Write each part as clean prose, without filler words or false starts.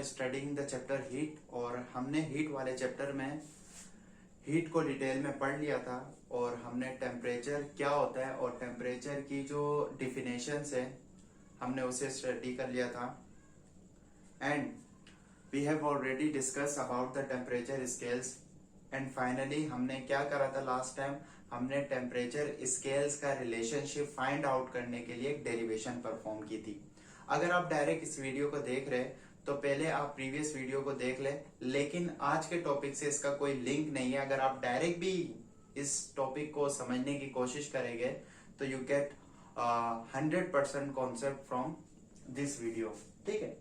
Are studying the chapter heat और हमने heat वाले चैप्टर में हीट को डिटेल में पढ़ लिया था और हमने टेम्परेचर क्या होता है और टेम्परेचर की जो डिफिनेशंस है हमने उसे स्टडी कर लिया था and we have already discuss about the temperature scales and finally हमने क्या करा था लास्ट टाइम, हमने टेम्परेचर स्केल्स का रिलेशनशिप फाइंड आउट करने के लिए एक डेरिवेशन परफॉर्म की थी। अगर आप डायरेक्ट इस वीडियो को देख रहे तो पहले आप प्रीवियस वीडियो को देख ले, लेकिन आज के टॉपिक से इसका कोई लिंक नहीं है। अगर आप डायरेक्ट भी इस टॉपिक को समझने की कोशिश करेंगे तो you get 100% concept from this video. ठीक है,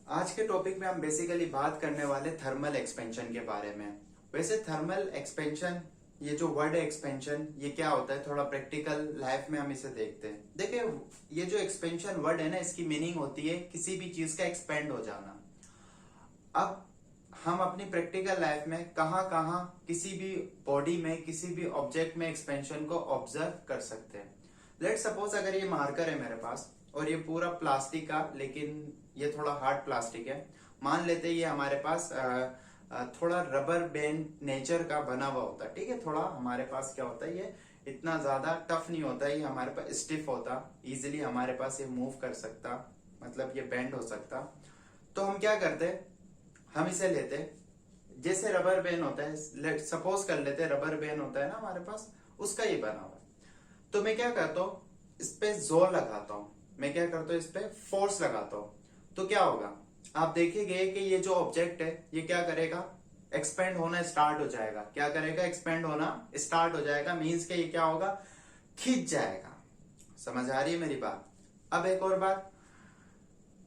आज के टॉपिक में हम बेसिकली बात करने वाले थर्मल एक्सपेंशन के बारे में। वैसे थर्मल एक्सपेंशन, ये जो वर्ड है एक्सपेंशन, ये क्या होता है थोड़ा प्रैक्टिकल लाइफ में हम इसे देखते हैं। देखिए, ये जो एक्सपेंशन वर्ड है ना, इसकी मीनिंग होती है किसी भी चीज का एक्सपेंड हो जाना। अब हम अपनी प्रैक्टिकल लाइफ में कहाँ कहाँ किसी भी बॉडी में किसी भी ऑब्जेक्ट में एक्सपेंशन को ऑब्जर्व कर सकते हैं। लेट सपोज अगर ये मार्कर है मेरे पास और ये पूरा प्लास्टिक का, लेकिन ये थोड़ा हार्ड प्लास्टिक है। मान लेते हैं ये हमारे पास थोड़ा रबर बैंड नेचर का बना हुआ होता है। ठीक है, थोड़ा हमारे पास क्या होता है, ये इतना ज्यादा टफ नहीं होता, ये हमारे पास स्टिफ होता, इजीली हमारे पास ये मूव कर सकता, मतलब ये बेंड हो सकता। तो हम क्या करते, हम इसे लेते, जैसे रबर बैंड होता है, सपोज कर लेते रबर बैंड होता है ना हमारे पास, उसका ये बना हुआ है। तो मैं क्या करता हूँ, इस पे जोर लगाता हूँ, मैं क्या करता हूँ, इस पे फोर्स लगाता हूँ। तो क्या होगा, आप देखेंगे कि ये जो ऑब्जेक्ट है ये क्या करेगा, एक्सपेंड होना स्टार्ट हो जाएगा। क्या करेगा, एक्सपेंड होना स्टार्ट हो जाएगा। मींस के ये क्या होगा, खिंच जाएगा। समझ आ रही है मेरी बात। अब एक और बात,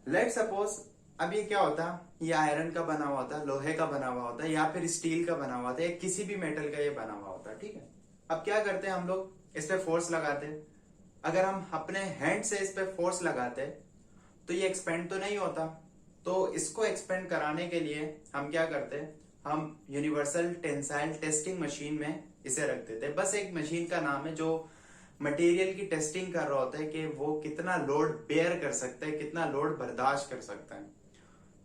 लेट सपोज अब ये क्या होता, ये आयरन का बना हुआ होता, लोहे का बना हुआ होता है, या फिर स्टील का बना हुआ होता है, किसी भी मेटल का ये बना हुआ होता है। ठीक है, अब क्या करते हैं हम लोग, इस पे फोर्स लगाते हैं। अगर हम अपने हैंड से इस पे फोर्स लगाते तो ये एक्सपेंड तो नहीं होता। तो इसको एक्सपेंड कराने के लिए हम क्या करते हैं, हम यूनिवर्सल टेंसाइल टेस्टिंग मशीन में इसे रख देते हैं। बस एक मशीन का नाम है जो मटेरियल की टेस्टिंग कर रहा होता है कि वो कितना लोड बेयर कर सकता है, कितना लोड बर्दाश्त कर सकता है।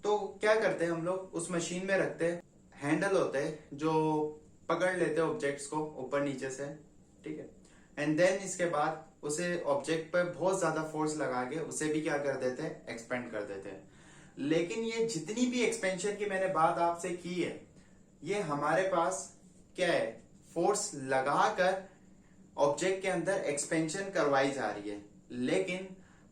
तो क्या करते हैं हम लोग, उस मशीन में रखते हैं, हैंडल होते हैं जो पकड़ लेते हैं ऑब्जेक्ट्स को ऊपर नीचे से। ठीक है, एंड देन इसके बाद उसे ऑब्जेक्ट पर बहुत ज्यादा फोर्स लगा के उसे भी क्या कर देते हैं, एक्सपेंड कर देते हैं। लेकिन ये जितनी भी एक्सपेंशन की मैंने बात आपसे की है, ये हमारे पास क्या है, फोर्स लगाकर ऑब्जेक्ट के अंदर एक्सपेंशन करवाई जा रही है। लेकिन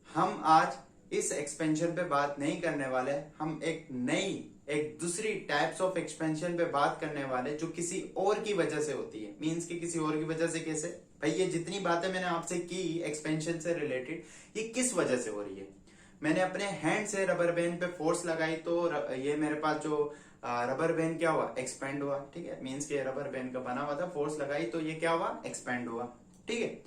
हम आज इस एक्सपेंशन पे बात नहीं करने वाले, हम एक दूसरी टाइप्स ऑफ एक्सपेंशन पे बात करने वाले जो किसी और की वजह से होती है। मींस कि किसी और की वजह से कैसे भाई, ये जितनी बातें मैंने आपसे की एक्सपेंशन से रिलेटेड, ये किस वजह से हो रही है। मैंने अपने हैंड से रबर बैंड पे फोर्स लगाई तो ये मेरे पास जो रबर बैंड क्या हुआ, एक्सपेंड हुआ। ठीक है, मींस के रबर बैंड का बना हुआ था, फोर्स लगाई तो ये क्या हुआ, एक्सपेंड हुआ। ठीक है,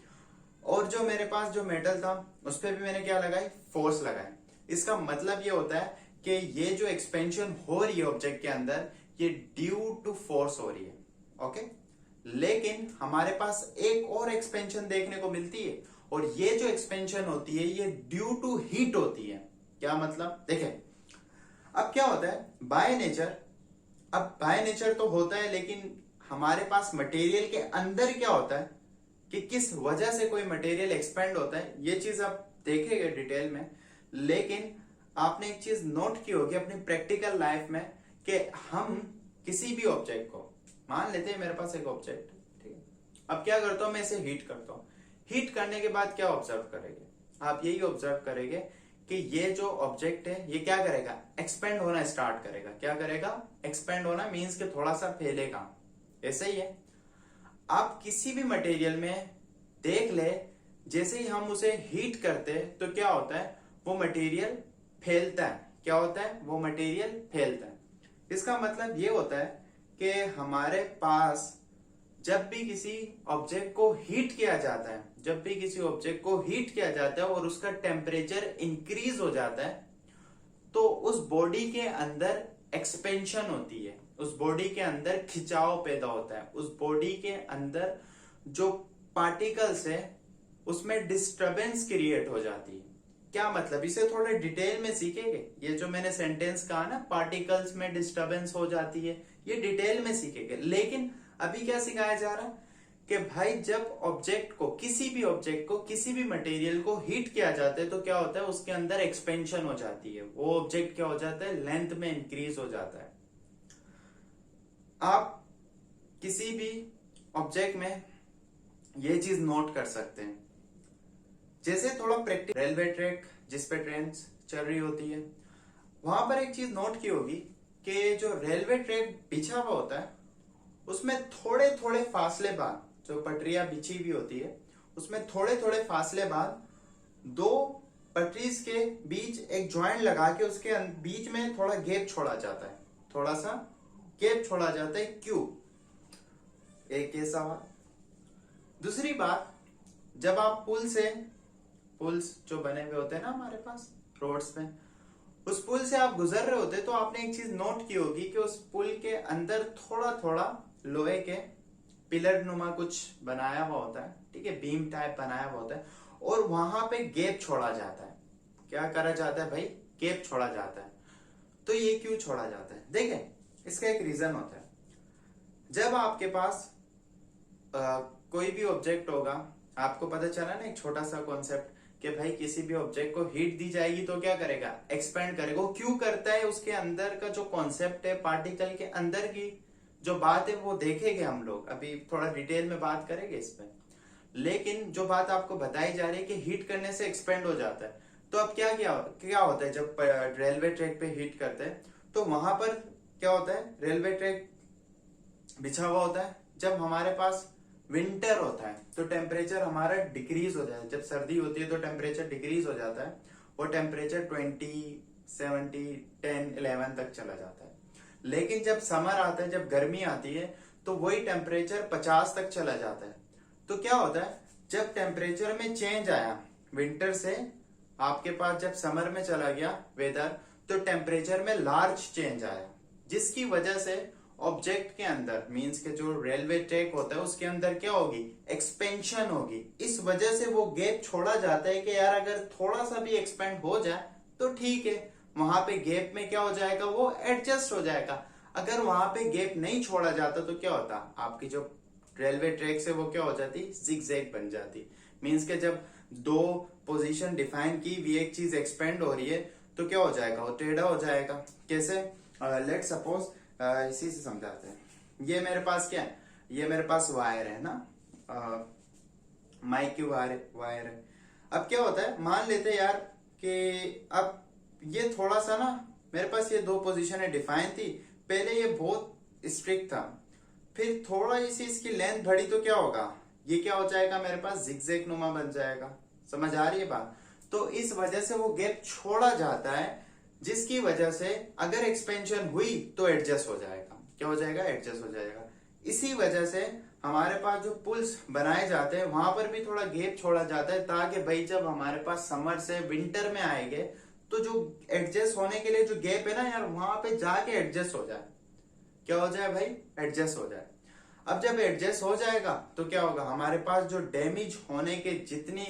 और जो मेरे पास जो मेटल था उस पर भी मैंने क्या लगाई, फोर्स लगाई। इसका मतलब ये होता है कि ये जो एक्सपेंशन हो रही है ऑब्जेक्ट के अंदर, ये ड्यू टू फोर्स हो रही है। ओके, लेकिन हमारे पास एक और एक्सपेंशन देखने को मिलती है, और ये जो एक्सपेंशन होती है ये ड्यू टू हीट होती है। क्या मतलब, देखें अब क्या होता है, बाय नेचर, अब बाय नेचर तो होता है, लेकिन हमारे पास मटेरियल के अंदर क्या होता है कि किस वजह से कोई मटेरियल एक्सपेंड होता है, ये चीज आप देखेंगे डिटेल में। लेकिन आपने एक चीज नोट की होगी अपनी प्रैक्टिकल लाइफ में कि हम किसी भी ऑब्जेक्ट को, मान लेते हैं मेरे पास एक ऑब्जेक्ट, ठीक है, अब क्या करता हूं, मैं इसे हीट करता हूं। हीट करने के बाद क्या ऑब्जर्व करेंगे, आप यही ऑब्जर्व करेंगे कि ये जो ऑब्जेक्ट है ये क्या करेगा, एक्सपेंड होना स्टार्ट करेगा। क्या करेगा, एक्सपेंड होना, मींस के थोड़ा सा फैलेगा। ऐसे ही है, आप किसी भी मटेरियल में देख ले, जैसे ही हम उसे हीट करते हैं तो क्या होता है, वो मटेरियल फैलता है। क्या होता है, वो मटेरियल फैलता है। इसका मतलब ये होता है कि हमारे पास जब भी किसी ऑब्जेक्ट को हीट किया जाता है, जब भी किसी ऑब्जेक्ट को हीट किया जाता है और उसका टेम्परेचर इंक्रीज हो जाता है, तो उस बॉडी के अंदर एक्सपेंशन होती है, उस बॉडी के अंदर खिंचाव पैदा होता है, उस बॉडी के अंदर जो पार्टिकल्स है उसमें डिस्टरबेंस क्रिएट हो जाती है। क्या मतलब, इसे थोड़े डिटेल में सीखेंगे। ये जो मैंने सेंटेंस कहा ना, पार्टिकल्स में डिस्टरबेंस हो जाती है, ये डिटेल में सीखेंगे। लेकिन अभी क्या सिखाया जा रहा है कि भाई जब ऑब्जेक्ट को, किसी भी ऑब्जेक्ट को, किसी भी मटेरियल को हीट किया जाता है तो क्या होता है, उसके अंदर एक्सपेंशन हो जाती है। वो ऑब्जेक्ट क्या हो जाता है, लेंथ में इंक्रीज हो जाता है। आप किसी भी ऑब्जेक्ट में ये चीज नोट कर सकते हैं। जैसे थोड़ा प्रैक्टिस, रेलवे ट्रैक जिस पे ट्रेन चल रही होती है, वहां पर एक चीज नोट की होगी कि जो रेलवे ट्रैक बिछा हुआ होता है उसमें थोड़े थोड़े फासले बाद, जो पटरियां बिछी हुई होती है उसमें थोड़े थोड़े फासले बाद दो पटरीज के बीच एक ज्वाइंट लगा के उसके बीच में थोड़ा गैप छोड़ा जाता है, थोड़ा सा गैप छोड़ा जाता है। क्यों? एक ये सवाल। दूसरी बात, जब आप पुल्स जो बने हुए होते हैं ना हमारे पास रोड्स में, उस पुल से आप गुजर रहे होते तो आपने एक चीज नोट की होगी कि उस पुल के अंदर थोड़ा थोड़ा लोहे के पिलर नुमा कुछ बनाया हुआ होता है, ठीक है, बीम टाइप बनाया हुआ होता है, और वहां पे गैप छोड़ा जाता है। क्या करा जाता है भाई, गैप छोड़ा जाता है। तो ये क्यों छोड़ा जाता है, देखें, इसका एक रीजन होता है। जब आपके पास कोई भी ऑब्जेक्ट होगा, आपको पता चला ना एक छोटा सा कॉन्सेप्ट कि भाई किसी भी ऑब्जेक्ट को हीट दी जाएगी तो क्या करेगा, एक्सपेंड करेगा। वो क्यों करता है, उसके अंदर का जो कॉन्सेप्ट है, पार्टिकल के अंदर की जो बात है वो देखेंगे हम लोग, अभी थोड़ा डिटेल में बात करेंगे इस पे। लेकिन जो बात आपको बताई जा रही है कि हीट करने से एक्सपेंड हो जाता है, तो अब क्या होता है, जब रेलवे ट्रैक पे हीट करते हैं तो वहां पर क्या होता है, रेलवे ट्रैक बिछा हुआ होता है। जब हमारे पास विंटर होता है तो टेम्परेचर हमारा डिक्रीज हो जाता है। जब सर्दी होती है तो टेम्परेचर डिक्रीज हो जाता है, वो टेम्परेचर 20, 70, 10, 11 तक चला जाता है। लेकिन जब समर आता है, जब गर्मी आती है, तो वही टेम्परेचर 50 तक चला जाता है। तो क्या होता है, जब टेम्परेचर में चेंज आया विंटर से, आपके पास जब समर में चला गया वेदर, तो टेम्परेचर में लार्ज चेंज आया, जिसकी वजह से ऑब्जेक्ट के अंदर, मींस के जो रेलवे ट्रैक होता है उसके अंदर क्या होगी, एक्सपेंशन होगी। इस वजह से वो गैप छोड़ा जाता है कि यार अगर थोड़ा सा भी एक्सपेंड हो जाए तो ठीक है, वहां पे गैप में क्या हो जाएगा, वो एडजस्ट हो जाएगा। अगर वहां पे गैप नहीं छोड़ा जाता तो क्या होता, आपकी जो रेलवे ट्रैक से वो क्या हो जाती, जिगजैग बन जाती। मींस के जब दो पोजीशन डिफाइन की हुई एक चीज एक्सपेंड हो रही है तो क्या हो जाएगा, वो टेढ़ा हो जाएगा। कैसे, लेट सपोज इसी से समझाते हैं। ये मेरे पास क्या है, ये मेरे पास वायर है ना, माइक की वायर है। अब क्या होता है, मान लेते हैं यार कि अब ये थोड़ा सा ना, मेरे पास ये दो पोजीशन डिफाइन थी, पहले ये बहुत स्ट्रिक्ट था, फिर थोड़ा इसी इसकी लेंथ बढ़ी तो क्या होगा, ये क्या हो जाएगा, मेरे पास जिगजैग नुमा बन जाएगा। समझ आ रही है बात? तो इस वजह से वो गैप छोड़ा जाता है, जिसकी वजह से अगर एक्सपेंशन हुई तो एडजस्ट हो जाएगा। क्या हो जाएगा, एडजस्ट हो जाएगा। इसी वजह से हमारे पास जो पुल्स बनाए जाते हैं वहां पर भी थोड़ा गैप छोड़ा जाता है, ताकि भाई जब हमारे पास समर से विंटर में आएंगे तो जो एडजस्ट होने के लिए जो गैप है ना यार, वहां पे जाके एडजस्ट हो जाए। क्या हो जाए भाई, एडजस्ट हो जाए। अब जब एडजस्ट हो जाएगा तो क्या होगा, हमारे पास जो डैमेज होने के जितनी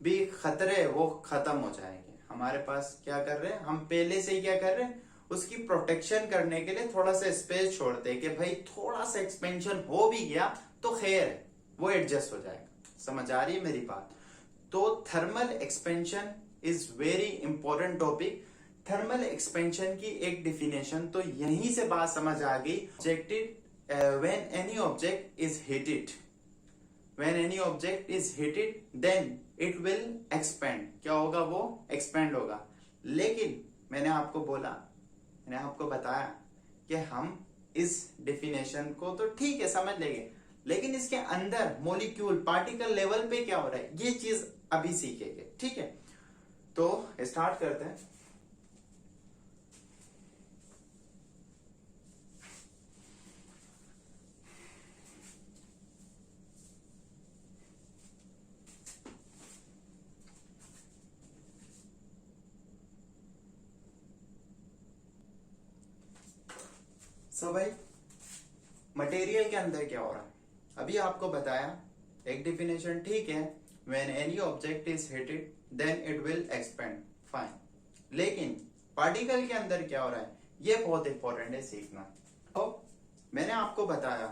भी खतरे वो खत्म हो जाएंगे। हमारे पास क्या कर रहे हैं, हम पहले से ही क्या कर रहे हैं, उसकी प्रोटेक्शन करने के लिए थोड़ा सा स्पेस छोड़ते हैं कि भाई थोड़ा सा एक्सपेंशन हो भी गया तो खैर है, वो एडजस्ट हो जाएगा। समझ आ रही है मेरी बात? तो thermal expansion is very important topic. Thermal expansion की एक डिफिनेशन तो यहीं से बात समझ आ गई। When any object is heated, when any object is heated then it will expand. क्या होगा, वो एक्सपेंड होगा। लेकिन मैंने आपको बोला, मैंने आपको बताया कि हम इस डिफिनेशन को तो ठीक है समझ लेंगे, लेकिन इसके अंदर मॉलिक्यूल, पार्टिकल लेवल पे क्या हो रहा है ये चीज अभी सीखेंगे। ठीक है, तो स्टार्ट करते हैं। भाई मटेरियल के अंदर क्या हो रहा है, अभी आपको बताया एक डिफिनेशन, ठीक है, when any object is heated then it will expand. Fine. लेकिन पार्टिकल के अंदर क्या हो रहा है, ये बहुत इंपॉर्टेंट है सीखना। तो मैंने आपको बताया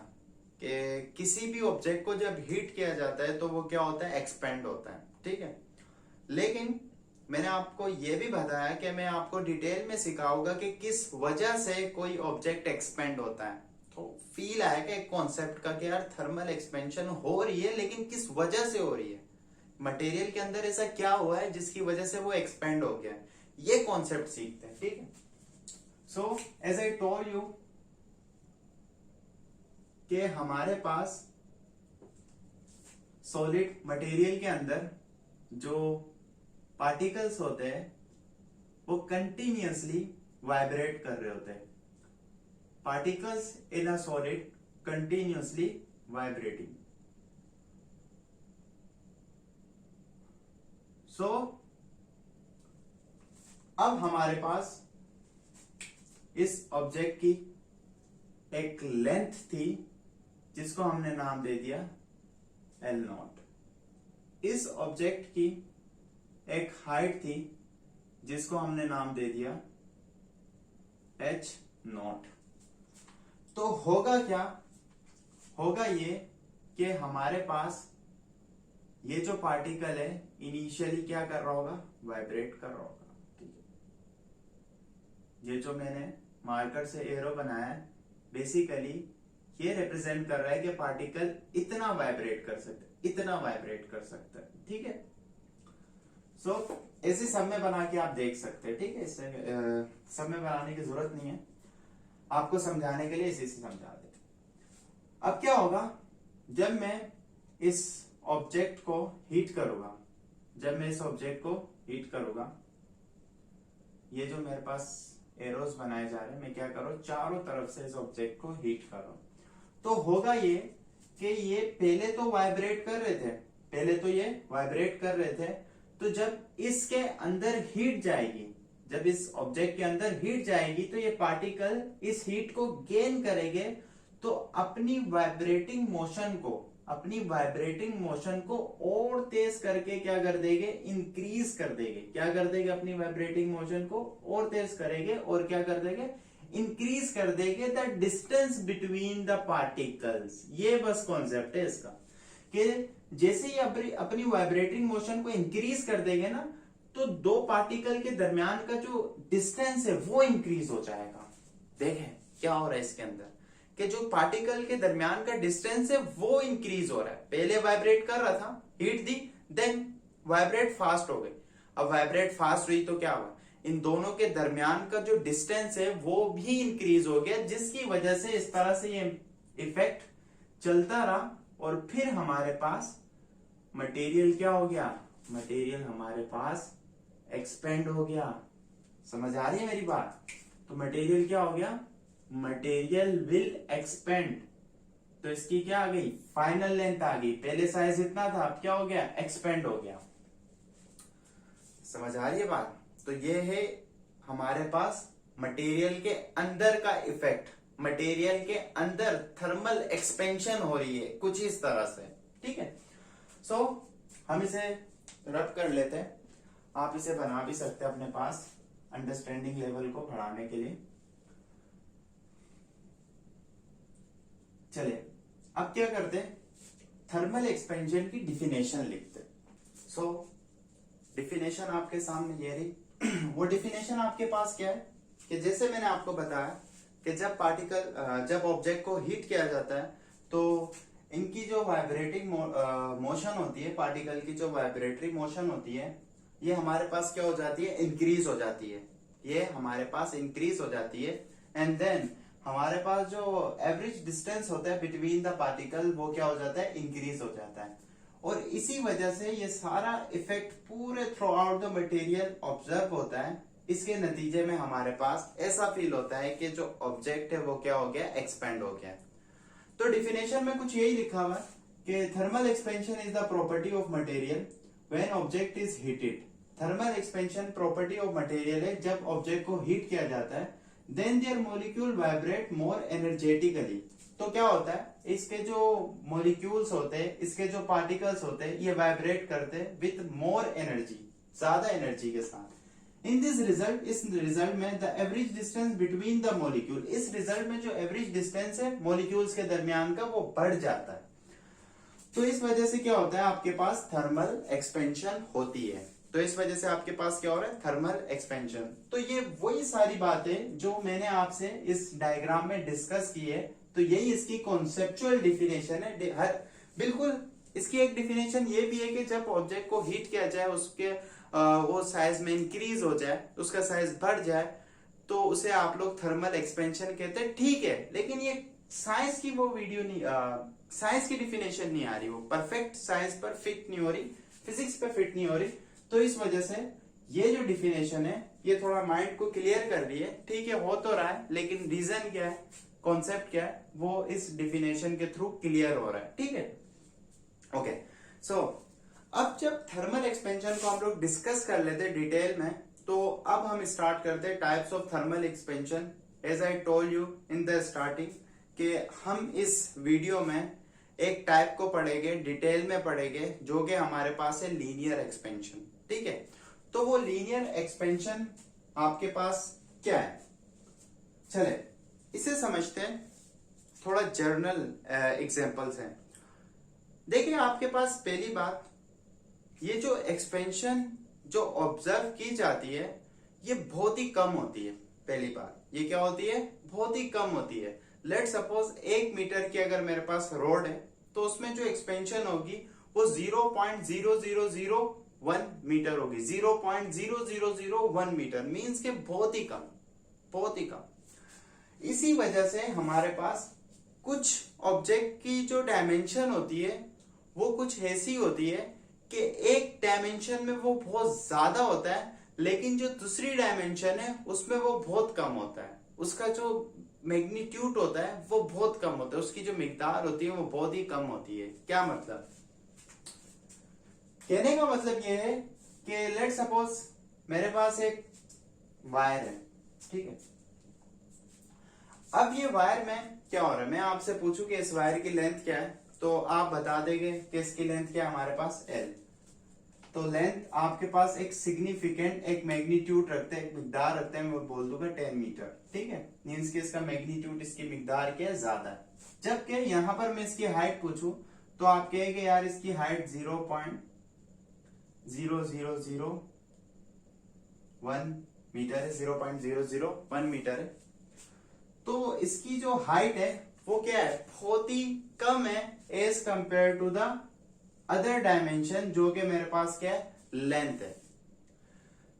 कि किसी भी ऑब्जेक्ट को जब हीट किया जाता है तो वो क्या होता है, एक्सपेंड होता है, ठीक है। लेकिन मैंने आपको ये भी बताया कि मैं आपको डिटेल में सिखाऊंगा कि किस वजह से कोई ऑब्जेक्ट एक्सपेंड होता है। तो फील आएगा एक कॉन्सेप्ट का कि यार थर्मल एक्सपेंशन हो रही है, लेकिन किस वजह से हो रही है, मटेरियल के अंदर ऐसा क्या हुआ है जिसकी वजह से वो एक्सपेंड हो गया, ये कॉन्सेप्ट सीखते हैं, ठीक है। So as I told you कि हमारे पास सॉलिड मटेरियल के अंदर जो पार्टिकल्स होते हैं वो कंटिन्यूअसली वाइब्रेट कर रहे होते हैं। Particles in a solid continuously vibrating. So अब हमारे पास इस ऑब्जेक्ट की एक लेंथ थी जिसको हमने नाम दे दिया L0। इस ऑब्जेक्ट की एक हाइट थी जिसको हमने नाम दे दिया H0। तो होगा क्या, होगा ये कि हमारे पास ये जो पार्टिकल है इनिशियली क्या कर रहा होगा, वाइब्रेट कर रहा होगा, ठीक है। ये जो मैंने मार्कर से एरो बनाया है बेसिकली ये रिप्रेजेंट कर रहा है कि पार्टिकल इतना वाइब्रेट कर सकता है, इतना वाइब्रेट कर सकता है, ठीक है। सो ऐसे सब में बना के आप देख सकते हैं, ठीक है। इससे सब में बनाने की जरूरत नहीं है, आपको समझाने के लिए इसी से समझा देते। अब क्या होगा, जब मैं इस ऑब्जेक्ट को हीट करूंगा, जब मैं इस ऑब्जेक्ट को हीट करूंगा, ये जो मेरे पास एरोस बनाए जा रहे हैं, मैं क्या करूं, चारों तरफ से इस ऑब्जेक्ट को हीट कर रहा हूं। तो होगा ये कि ये पहले तो वाइब्रेट कर रहे थे, पहले तो ये वाइब्रेट कर रहे थे, तो जब इसके अंदर हीट जाएगी, जब इस ऑब्जेक्ट के अंदर हीट जाएगी तो ये पार्टिकल इस हीट को गेन करेंगे, तो अपनी वाइब्रेटिंग मोशन को और तेज करके क्या कर देंगे, इंक्रीज कर देंगे। क्या कर देंगे, अपनी वाइब्रेटिंग मोशन को और तेज करेंगे और क्या कर देंगे, इंक्रीज कर देंगे the distance between the particles. ये बस कॉन्सेप्ट है इसका कि जैसे ही अपनी वाइब्रेटिंग मोशन को इंक्रीज कर देंगे ना, तो दो पार्टिकल के दरमियान का जो डिस्टेंस है वो इंक्रीज हो जाएगा। देखें क्या हो रहा है इसके अंदर कि जो पार्टिकल के दरमियान का डिस्टेंस है वो इंक्रीज हो रहा है। पहले वाइब्रेट कर रहा था, हीट दी, देन वाइब्रेट फास्ट हो गई। अब वाइब्रेट फास्ट हुई तो क्या हुआ, इन दोनों के दरमियान का जो डिस्टेंस है वो भी इंक्रीज हो गया, जिसकी वजह से इस तरह से ये इफेक्ट चलता रहा और फिर हमारे पास मटेरियल क्या हो गया, मटेरियल हमारे पास एक्सपेंड हो गया। समझ आ रही है मेरी बात? तो मटेरियल क्या हो गया, मटेरियल विल एक्सपेंड। तो इसकी क्या आ गई, फाइनल लेंथ आ गई। पहले साइज इतना था, अब क्या हो गया, एक्सपेंड हो गया। समझ आ रही है बात? तो ये है हमारे पास मटेरियल के अंदर का इफेक्ट, मटेरियल के अंदर थर्मल एक्सपेंशन हो रही है कुछ इस तरह से, ठीक है। सो हम इसे रब कर लेते हैं, आप इसे बना भी सकते हैं अपने पास अंडरस्टैंडिंग लेवल को बढ़ाने के लिए। चलिए अब क्या करते हैं, थर्मल एक्सपेंशन की डिफिनेशन लिखते हैं। सो डिफिनेशन आपके सामने ये रही। वो डिफिनेशन आपके पास क्या है कि जैसे मैंने आपको बताया कि जब ऑब्जेक्ट को हीट किया जाता है तो इनकी जो वाइब्रेटिंग मोशन होती है, पार्टिकल की जो वाइब्रेटरी मोशन होती है, ये हमारे पास क्या हो जाती है, इंक्रीज हो जाती है। ये हमारे पास इंक्रीज हो जाती है एंड देन हमारे पास जो एवरेज डिस्टेंस होता है बिटवीन द पार्टिकल वो क्या हो जाता है, इंक्रीज हो जाता है। और इसी वजह से ये सारा इफेक्ट पूरे through out the material observe होता है। इसके नतीजे में हमारे पास ऐसा फील होता है कि जो ऑब्जेक्ट है वो क्या हो गया, एक्सपेंड हो गया। तो डिफिनेशन में कुछ यही लिखा हुआ है कि thermal expansion is the property of material when object is heated. Thermal expansion property of material है जब ऑब्जेक्ट को हीट किया जाता है, then their molecule vibrate more energetically. तो क्या होता है, इसके जो मॉलिक्यूल्स होते हैं, इसके जो पार्टिकल्स होते हैं, ये वाइब्रेट करते हैं विथ मोर एनर्जी, ज्यादा एनर्जी के साथ। इन दिस रिजल्ट, इस रिजल्ट में the average distance between the molecule, इस रिजल्ट में जो एवरेज डिस्टेंस है मॉलिक्यूल्स के दरमियान का वो बढ़ जाता है। तो इस वजह से क्या होता है, आपके पास थर्मल एक्सपेंशन होती है। तो इस वजह से आपके पास क्या हो रहा है, थर्मल एक्सपेंशन। तो ये वही सारी बातें जो मैंने आपसे इस डायग्राम में डिस्कस की है, तो यही इसकी कॉन्सेप्चुअल डिफिनेशन है। बिल्कुल इसकी एक डिफिनेशन ये भी है कि जब ऑब्जेक्ट को हीट किया जाए, उसके वो साइज में इंक्रीज हो जाए, उसका साइज बढ़ जाए, तो उसे आप लोग थर्मल एक्सपेंशन कहते हैं। ठीक है, लेकिन ये साइंस की वो वीडियो नहीं, साइंस की डिफिनेशन नहीं आ रही, वो परफेक्ट साइंस पर फिट नहीं हो रही, फिजिक्स पे फिट नहीं हो रही। तो इस वजह से ये जो डिफिनेशन है ये थोड़ा माइंड को क्लियर कर रही है। ठीक है, हो तो रहा है, लेकिन रीजन क्या है, कॉन्सेप्ट क्या है, वो इस डिफिनेशन के थ्रू क्लियर हो रहा है। ठीक है, ओके। सो अब जब थर्मल एक्सपेंशन को हम लोग डिस्कस कर लेते हैं डिटेल में, तो अब हम स्टार्ट करते हैं types of thermal expansion. As I told you in the starting कि हम इस वीडियो में एक टाइप को पढ़ेंगे, डिटेल में पढ़ेंगे, जो कि हमारे पास है लीनियर एक्सपेंशन। ठीक है, तो वो लीनियर एक्सपेंशन आपके पास क्या है, चले इसे समझते हैं। थोड़ा जर्नल एग्जांपल्स हैं। देखिए, आपके पास पहली बात, ये जो एक्सपेंशन जो ऑब्जर्व की जाती है ये बहुत ही कम होती है। पहली बात, ये क्या होती है, बहुत ही कम होती है। लेट सपोज 1 मीटर की अगर मेरे पास रोड है, तो उसमें जो एक्सपेंशन होगी वो 0.0001 मीटर होगी। 0.0001 मीटर मीन्स के बहुत ही कम, बहुत ही कम। इसी वजह से हमारे पास कुछ ऑब्जेक्ट की जो डायमेंशन होती है वो कुछ ऐसी होती है कि एक डायमेंशन में वो बहुत ज्यादा होता है, लेकिन जो दूसरी डायमेंशन है उसमें वो बहुत कम होता है। उसका जो मैग्नीट्यूड होता है वो बहुत कम होता है, उसकी जो मिकदार होती है वो बहुत ही कम होती है। क्या मतलब, कहने का मतलब ये है कि लेट सपोज मेरे पास एक वायर है। ठीक है, अब ये वायर में क्या हो रहा है, मैं आपसे पूछूं कि इस वायर की लेंथ क्या है, तो आप बता देंगे कि इसकी लेंथ क्या है, हमारे पास L। तो लेंथ आपके पास एक सिग्निफिकेंट, एक मैग्नीट्यूड रखते हैं, एक मिकदार रखते हैं, मैं बोल दूंगा 10 मीटर। ठीक है, मीन्स कि इसका मैग्नीट्यूड, इसकी मिकदार क्या है, ज्यादा है। जबकि यहां पर मैं इसकी हाइट पूछूं तो आप कहेंगे यार इसकी हाइट 0.0001 मीटर है, 0.001 मीटर है। तो इसकी जो हाइट है वो क्या है, बहुत ही कम है as compare to the other dimension, जो कि मेरे पास क्या है, लेंथ है।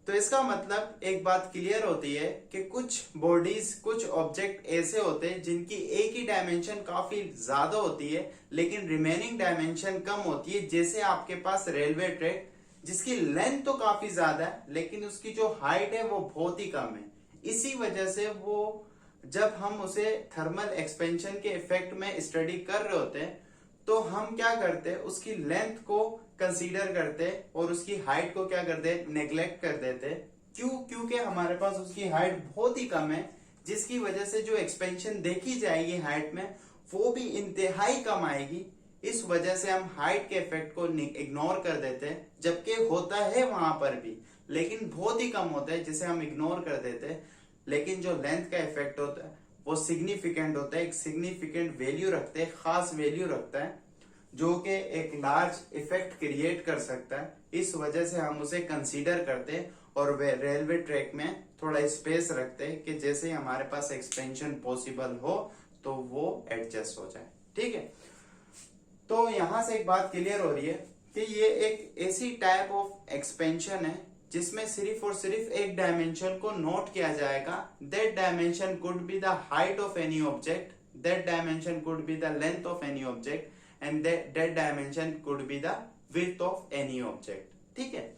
तो इसका मतलब एक बात क्लियर होती है कि कुछ बॉडीज, कुछ ऑब्जेक्ट ऐसे होते हैं जिनकी एक ही डायमेंशन काफी ज्यादा होती है, लेकिन रिमेनिंग डायमेंशन कम होती है। जैसे आपके पास रेलवे ट्रैक, जिसकी लेंथ तो काफी ज्यादा है, लेकिन उसकी जो हाइट है वो बहुत ही कम है। इसी वजह से वो, जब हम उसे थर्मल एक्सपेंशन के इफेक्ट में स्टडी कर रहे होते हैं, तो हम क्या करते हैं, उसकी लेंथ को कंसीडर करते और उसकी हाइट को क्या करते, नेग्लेक्ट कर देते। क्यों, क्योंकि हमारे पास उसकी हाइट बहुत ही कम है, जिसकी वजह से जो एक्सपेंशन देखी जाएगी हाइट में वो भी इंतहाई कम आएगी। इस वजह से हम हाइट के इफेक्ट को इग्नोर कर देते हैं, जबकि होता है वहां पर भी, लेकिन बहुत ही कम होता है, जिसे हम इग्नोर कर देते हैं। लेकिन जो लेंथ का इफेक्ट होता है वो सिग्निफिकेंट होता है, एक सिग्निफिकेंट वैल्यू रखते हैं, खास वैल्यू रखता है, जो कि एक लार्ज इफेक्ट क्रिएट कर सकता है। इस वजह से हम उसे कंसीडर करते हैं और रेलवे ट्रैक में थोड़ा स्पेस रखते हैं कि जैसे ही हमारे पास एक्सपेंशन पॉसिबल हो तो वो एडजस्ट हो जाए। ठीक है, तो यहां से एक बात क्लियर हो रही है कि ये एक ऐसी टाइप ऑफ एक्सपेंशन है जिसमें सिर्फ और सिर्फ एक डायमेंशन को नोट किया जाएगा। That dimension could be the height of any object, that dimension could be the length of any object, and that dimension could be the width of any object. ठीक है,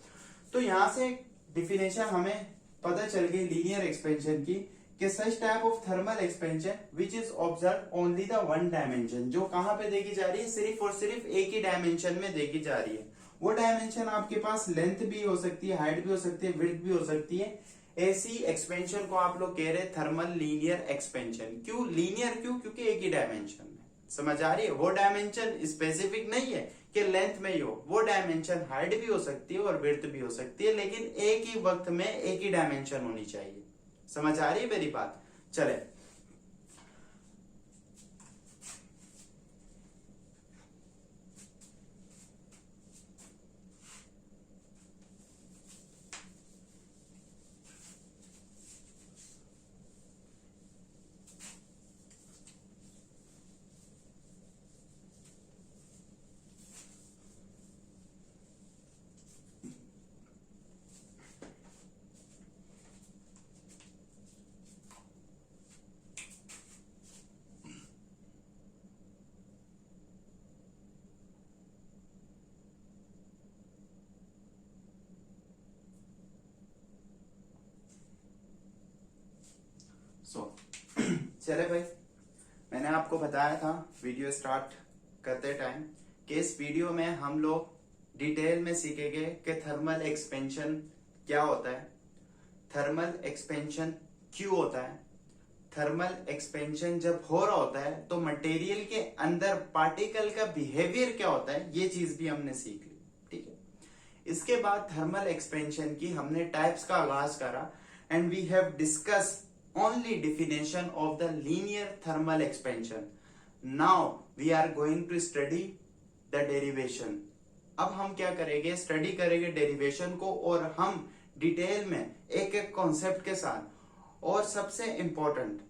तो यहां से डिफिनेशन हमें पता चल गई लीनियर एक्सपेंशन की, कि such type of thermal expansion which is observe only the one dimension, जो कहां पे देखी जा रही है, सिर्फ और सिर्फ एक ही डायमेंशन में देखी जा रही है। वो डायमेंशन आपके पास लेंथ भी हो सकती है, हाइट भी हो सकती है, विड्थ भी हो सकती है। ऐसी एक्सपेंशन को आप लोग कह रहे हैं थर्मल लीनियर एक्सपेंशन। क्यों लीनियर, क्यों, क्योंकि एक ही डायमेंशन में। समझ आ रही है? वो डायमेंशन स्पेसिफिक नहीं है कि लेंथ में ही हो, वो डायमेंशन हाइट भी हो सकती है और विड्थ भी हो सकती है, लेकिन एक ही वक्त में एक ही डायमेंशन होनी चाहिए। समझ आ रही है मेरी बात? चले, चले भाई, मैंने आपको बताया था वीडियो स्टार्ट करते टाइम कि इस वीडियो में हम लोग डिटेल में सीखेंगे कि थर्मल एक्सपेंशन क्या होता है, थर्मल एक्सपेंशन क्यों होता है, थर्मल एक्सपेंशन जब हो रहा होता है तो मटेरियल के अंदर पार्टिकल का बिहेवियर क्या होता है, ये चीज भी हमने सीख ली। ठीक है, इसके बाद थर्मल एक्सपेंशन की हमने टाइप्स का आगाज करा and we have discuss only definition of the linear thermal expansion. Now we are going to study the derivation. अब हम क्या करेंगे, स्टडी करेंगे डेरिवेशन को, और हम डिटेल में एक एक कॉन्सेप्ट के साथ, और सबसे इंपॉर्टेंट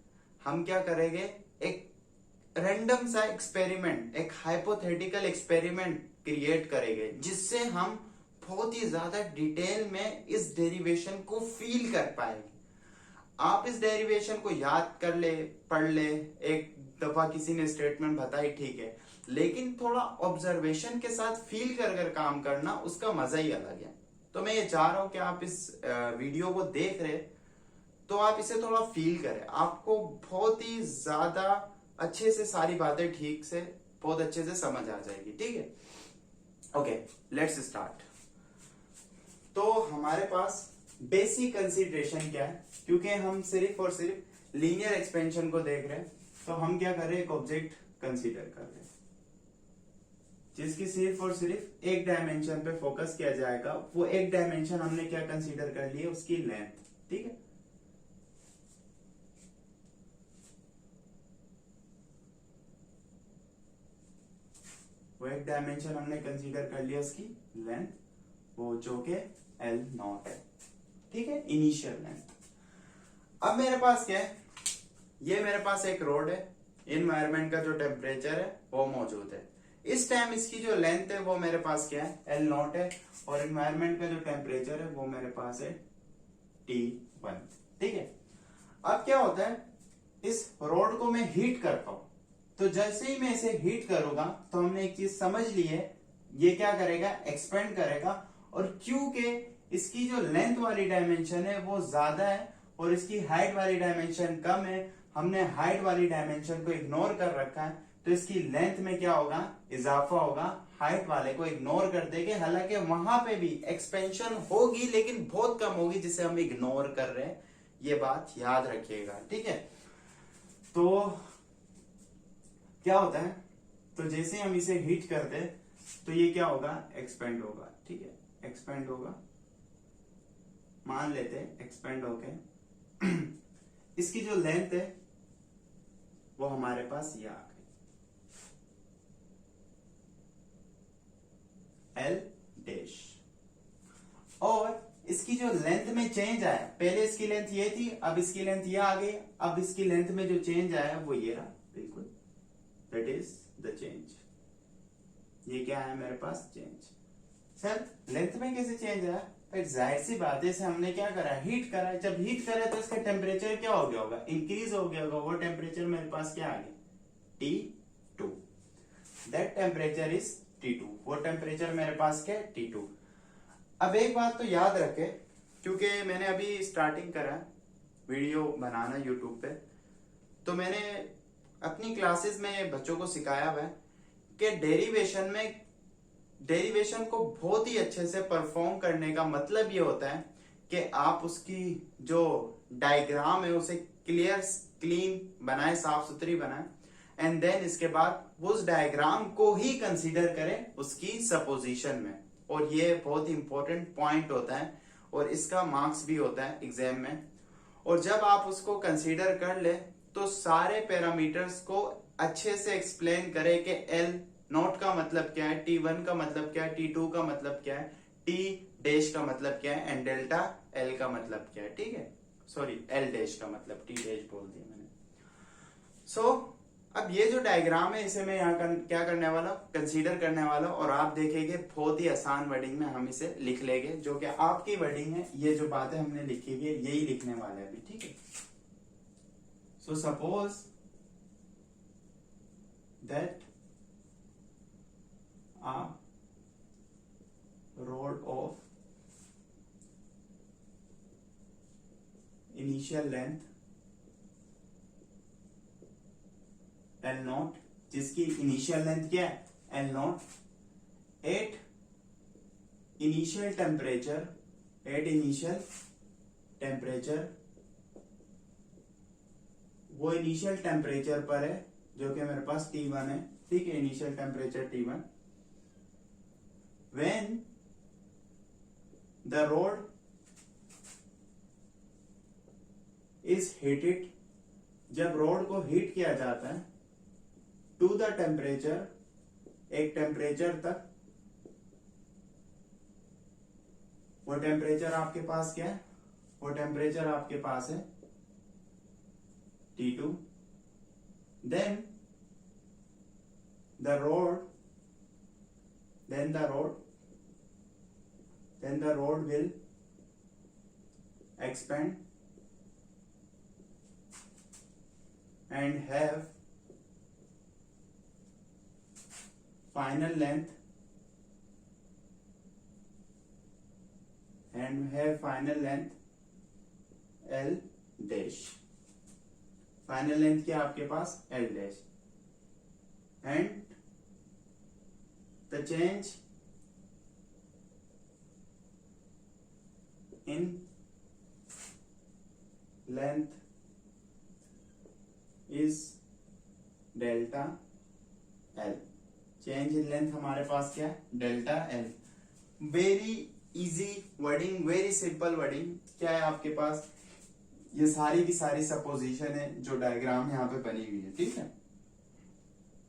हम क्या करेंगे, एक रैंडम सा एक्सपेरिमेंट, एक हाइपोथेटिकल एक्सपेरिमेंट क्रिएट करेंगे जिससे हम बहुत ही ज्यादा डिटेल में इस डेरिवेशन को फील कर पाएंगे। आप इस डेरिवेशन को याद कर ले, पढ़ ले, एक दफा किसी ने स्टेटमेंट बताई, ठीक है, लेकिन थोड़ा ऑब्जर्वेशन के साथ फील कर कर काम करना, उसका मजा ही अलग है। तो मैं ये चाह रहा हूं कि आप इस वीडियो को देख रहे तो आप इसे थोड़ा फील करें, आपको बहुत ही ज्यादा अच्छे से सारी बातें ठीक से बहुत अच्छे से समझ आ जाएगी। ठीक है, ओके, लेट्स स्टार्ट। तो हमारे पास बेसिक कंसीडरेशन क्या है, क्योंकि हम सिर्फ और सिर्फ लीनियर एक्सपेंशन को देख रहे हैं, तो हम क्या कर रहे हैं, एक ऑब्जेक्ट कंसीडर कर रहे हैं जिसकी सिर्फ और सिर्फ एक डायमेंशन पे फोकस किया जाएगा। वो एक डायमेंशन हमने क्या कंसीडर कर लिया, उसकी लेंथ। ठीक है, वो एक डायमेंशन हमने कंसीडर कर लिया, उसकी लेंथ, वो जो के L0 है। ठीक है, इनिशियल लेंथ। अब मेरे पास क्या है, ये मेरे पास एक रोड है, इन्वायरमेंट का जो टेम्परेचर है वो मौजूद है। इस टाइम इसकी जो लेंथ है वो मेरे पास क्या है, L0 है, और इन्वायरमेंट का जो टेम्परेचर है वो मेरे पास है T1। ठीक है, अब क्या होता है, इस रोड को मैं हीट करता हूं, तो जैसे ही मैं इसे हीट करूंगा तो हमने एक चीज समझ ली है, ये क्या करेगा, एक्सपेंड करेगा, और क्योंकि इसकी जो लेंथ वाली डायमेंशन है वो ज्यादा है और इसकी हाइट वाली डायमेंशन कम है, हमने हाइट वाली डायमेंशन को इग्नोर कर रखा है, तो इसकी लेंथ में क्या होगा, इजाफा होगा, हाइट वाले को इग्नोर कर देंगे। हालांकि वहां पे भी एक्सपेंशन होगी लेकिन बहुत कम होगी, जिसे हम इग्नोर कर रहे हैं, ये बात याद रखिएगा। ठीक है, तो क्या होता है, तो जैसे हम इसे हीट करते हैं तो ये क्या होगा, एक्सपेंड होगा। ठीक है, एक्सपेंड होगा, मान लेते हैं एक्सपेंड होके इसकी जो लेंथ है वो हमारे पास ये आ गई L डैश, और इसकी जो लेंथ में चेंज आया, पहले इसकी लेंथ ये थी, अब इसकी लेंथ ये आ गई, अब इसकी लेंथ में जो चेंज आया वो ये रहा, बिल्कुल, दैट इज द चेंज। ये क्या है मेरे पास, चेंज। सर लेंथ में कैसे चेंज आया, जाहिर सी बात है, इसे हमने क्या करा, हीट करा। जब हीट करे तो इसका टेम्परेचर क्या हो गया होगा, इंक्रीज हो गया होगा। वो टेम्परेचर मेरे पास क्या आ गया, T2, that temperature is T2, वो टेम्परेचर मेरे पास क्या है, T2। अब एक बात तो याद रखे, क्योंकि मैंने अभी स्टार्टिंग करा वीडियो बनाना यूट्यूब पे, तो मैंने अपनी क्लासेस में बच्चों को सिखाया हुआ है कि डेरिवेशन को बहुत ही अच्छे से परफॉर्म करने का मतलब ये होता है कि आप उसकी जो डायग्राम है उसे क्लियर क्लीन बनाए, साफ सुथरी बनाए, एंड देन इसके बाद उस डायग्राम को ही कंसीडर करें उसकी सपोजिशन में। और ये बहुत इंपॉर्टेंट पॉइंट होता है और इसका मार्क्स भी होता है एग्जाम में। और जब आप उसको कंसीडर कर ले तो सारे पैरामीटर्स को अच्छे से एक्सप्लेन करें कि एल नोट का मतलब क्या है, T1 का मतलब क्या है, T2 का मतलब क्या है, T डैश का मतलब क्या है, एंड डेल्टा L का मतलब क्या है। ठीक है, सॉरी L डैश का मतलब, T डैश बोल दिया मैंने। अब ये जो डायग्राम है इसे मैं यहाँ क्या करने वाला, कंसीडर करने वाला, और आप देखेंगे बहुत ही आसान वर्डिंग में हम इसे लिख लेंगे, जो कि आपकी वर्डिंग है। ये जो बातें हमने लिखी है यही लिखने वाले हैं अभी। ठीक है, so suppose that a rod of initial length L not, जिसकी इनिशियल लेंथ क्या है L not, at initial temperature, वो इनिशियल टेम्परेचर पर है जो कि मेरे पास T1 है। ठीक है, initial temperature T1, when the rod is heated, जब रॉड को हीट किया जाता है, टू द टेम्परेचर, एक टेम्परेचर तक, वो टेम्परेचर आपके पास क्या है, वो टेम्परेचर आपके पास है T2, then the rod will expand and have final length L dash, final length क्या आपके पास L dash, and the change in length is delta L, change in length हमारे पास क्या है delta L। Very easy wording, very simple wording. क्या है आपके पास, ये सारी की सारी सपोजिशन है जो डायग्राम यहाँ पे बनी हुई है। ठीक है,